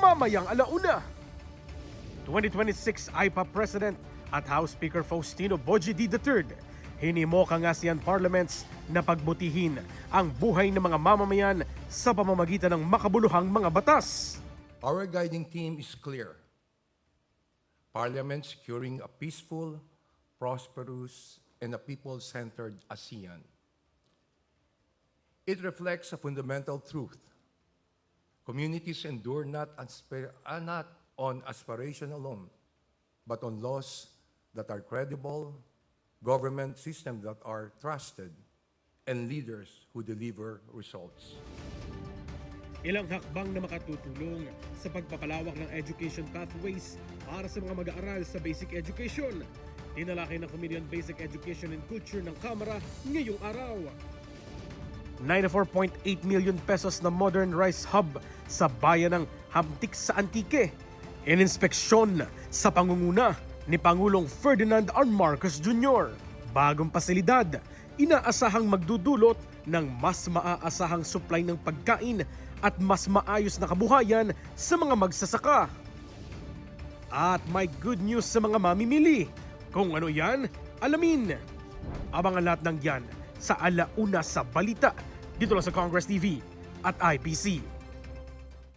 mamayang 1:00. 2026 IPA President at House Speaker Faustino Bogie D. III hinimok ang ASEAN Parliaments na pagbutihin ang buhay ng mga mamamayan sa pamamagitan ng makabuluhang mga batas. Our guiding theme is clear. Parliament securing a peaceful, prosperous, and a people-centered ASEAN. It reflects a fundamental truth. Communities endure not on aspiration alone, but on laws that are credible, government systems that are trusted, and leaders who deliver results. Ilang hakbang na makatutulong sa pagpapalawak ng education pathways para sa mga mag-aaral sa basic education. Tinalakay ng Committee on Basic Education and Culture ng Kamara ngayong araw. 94.8 million pesos na modern rice hub sa bayan ng Hamtik sa Antique. Ininspeksyon sa pangunguna ni Pangulong Ferdinand R. Marcos Jr. Bagong pasilidad, inaasahang magdudulot ng mas maaasahang supply ng pagkain at mas maayos na kabuhayan sa mga magsasaka. At may good news sa mga mamimili. Kung ano yan, alamin. Abangan lahat ng yan sa 1:00 sa balita dito lang sa Congress TV at IPC.